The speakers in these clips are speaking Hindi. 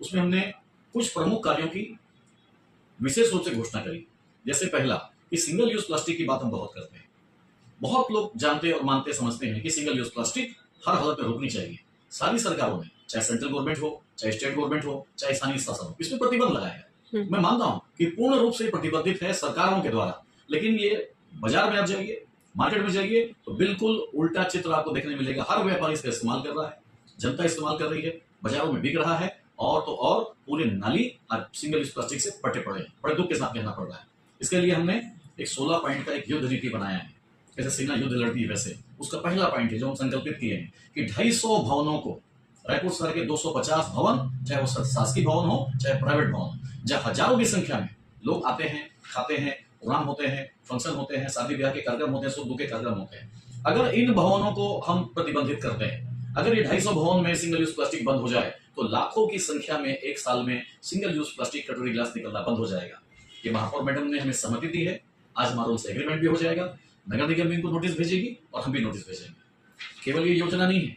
उसमें हमने कुछ प्रमुख कार्यों की विशेष रूप से घोषणा करी। जैसे पहला कि सिंगल यूज प्लास्टिक की बात हम बहुत करते हैं, बहुत लोग जानते और मानते समझते हैं कि सिंगल यूज प्लास्टिक हर हालत में रोकनी चाहिए। सारी सरकारों ने, चाहे सेंट्रल गवर्नमेंट हो, चाहे स्टेट गवर्नमेंट हो, चाहे स्थानीय शासन हो, इसमें प्रतिबंध लगाया है। मैं मानता हूं कि पूर्ण रूप से प्रतिबंधित है सरकारों के द्वारा, लेकिन ये बाजार में आप जाइए, मार्केट में जाइए तो बिल्कुल उल्टा चित्र आपको देखने मिलेगा। हर व्यापारी इसका इस्तेमाल कर रहा है, जनता इस्तेमाल कर रही है, बाजारों में बिक रहा है, और तो और पूरे नाली सिंगल यूज प्लास्टिक से पटे पड़े हैं। बड़े दुख के साथ कहना पड़ रहा है। इसके लिए हमने एक 16 पॉइंट का एक युद्ध नीति बनाया है, जैसे सेना युद्ध लड़ती है वैसे। उसका पहला पॉइंट है जो हम संकल्पित किए हैं कि 250 भवनों को, रायपुर शहर के 250 भवन, चाहे वो शासकीय भवन हो चाहे प्राइवेट भवन हो, जहां हजारों की संख्या में लोग आते हैं, खाते हैं, प्रोग्राम होते हैं, फंक्शन होते हैं, शादी ब्याह के कार्यक्रम होते हैं, सुख दुख के कार्यक्रम होते हैं, अगर इन भवनों को हम प्रतिबंधित करते हैं, अगर ये 250 भवन में सिंगल यूज प्लास्टिक बंद हो जाए तो लाखों की संख्या में एक साल में सिंगल यूज प्लास्टिक कटोरी गिलास निकलना बंद हो जाएगा। ये महापौर मैडम ने हमें सहमति दी है। आज हमारा उनसे एग्रीमेंट भी हो जाएगा, नगर निगम भी इनको नोटिस भेजेगी और हम भी नोटिस भेजेंगे। केवल ये योजना नहीं है,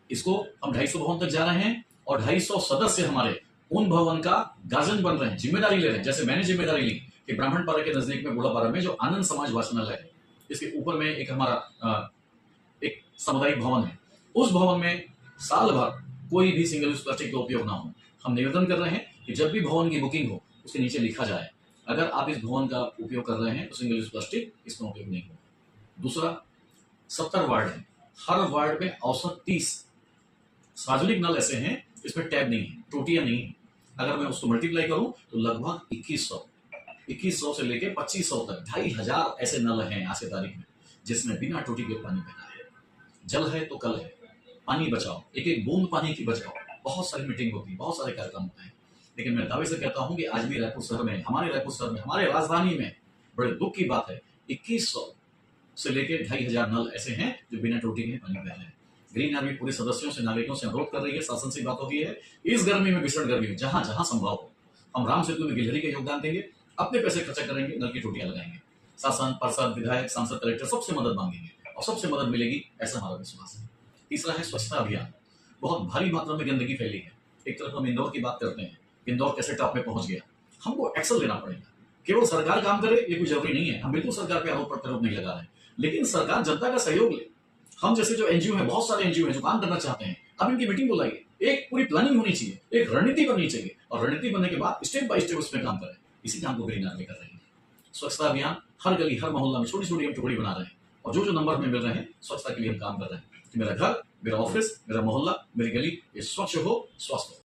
इसको हम 250 भवन तक जा रहे हैं और 250 सदस्य हमारे उन भवन का गार्जियन बन रहे हैं, जिम्मेदारी ले रहे हैं। जैसे मैंने जिम्मेदारी ली कि ब्राह्मणपारा के नजदीक में बूढ़ापारा में जो आनंद समाज वाचनालय है, इसके ऊपर में एक हमारा एक सामुदायिक भवन है, उस भवन में साल भर कोई भी सिंगल यूज प्लास्टिक का उपयोग ना हो। हम निवेदन कर रहे हैं कि जब भी भवन की बुकिंग हो उसके नीचे लिखा जाए अगर आप इस भवन का उपयोग कर रहे हैं तो सिंगल यूज प्लास्टिक इसका उपयोग नहीं होगा। दूसरा, 70 वार्ड है, हर वार्ड में औसत 30 सार्वजनिक नल ऐसे हैं इसमें टैब नहीं है, टोटियां नहीं है। अगर मैं उसको मल्टीप्लाई करूं तो लगभग 2100 से लेकर 2500 तक 2500 ऐसे नल हैं आज की तारीख में जिसमें बिना टोटी के पानी बहना है। जल है तो कल है, पानी बचाओ, एक एक बूंद पानी की बचाओ। बहुत सारी मीटिंग होती है, बहुत सारे कार्यक्रम होते हैं, लेकिन मैं दावे से कहता हूं कि आज भी रायपुर शहर में, हमारे रायपुर शहर में, हमारे राजधानी में बड़े दुख की बात है 2100 से लेकर 2500 नल ऐसे हैं जो बिना टोटी के पानी बह रहे हैं। ग्रीन आर्मी पूरे सदस्यों से, नागरिकों से अनुरोध कर रही है, शासन से बात होगी है, इस गर्मी में, भीषण गर्मी में, जहां जहां संभव हो हम राम सेतु में गिलहरी का योगदान देंगे, अपने पैसे खर्चा करेंगे, नल की टोटियां लगाएंगे। शासन, पार्षद, विधायक, सांसद, कलेक्टर सबसे मदद मांगेंगे और सबसे मदद मिलेगी, ऐसा हमारा विश्वास है। तीसरा है स्वच्छता अभियान। बहुत भारी मात्रा में गंदगी फैली है। एक तरफ हम इंदौर की बात करते हैं, इंदौर कैसे टॉप में पहुंच गया, हमको एक्शन लेना पड़ेगा। केवल सरकार काम करे ये कोई जरूरी नहीं है, हम बिल्कुल सरकार पे आरोप प्रत्यारोप नहीं लगा रहे हैं, लेकिन सरकार जनता का सहयोग ले। हम जैसे जो एनजीओ है, बहुत सारे एनजीओ है जो काम करना चाहते हैं, अब इनकी मीटिंग बुलाइए, एक पूरी प्लानिंग होनी चाहिए, एक रणनीति बननी चाहिए, और रणनीति बनने के बाद स्टेप बाय स्टेप उसमें काम करें। इसी काम को ग्रीन आर्मी कर रही है। स्वच्छता अभियान, हर गली हर मोहल्ला में छोटी छोटी हम टुकड़ी बना रहे हैं, और जो जो नंबर में मिल रहे हैं स्वच्छता के लिए हम काम कर रहे हैं कि मेरा घर, मेरा ऑफिस, मेरा मोहल्ला, मेरी गली ये स्वच्छ हो, स्वस्थ हो।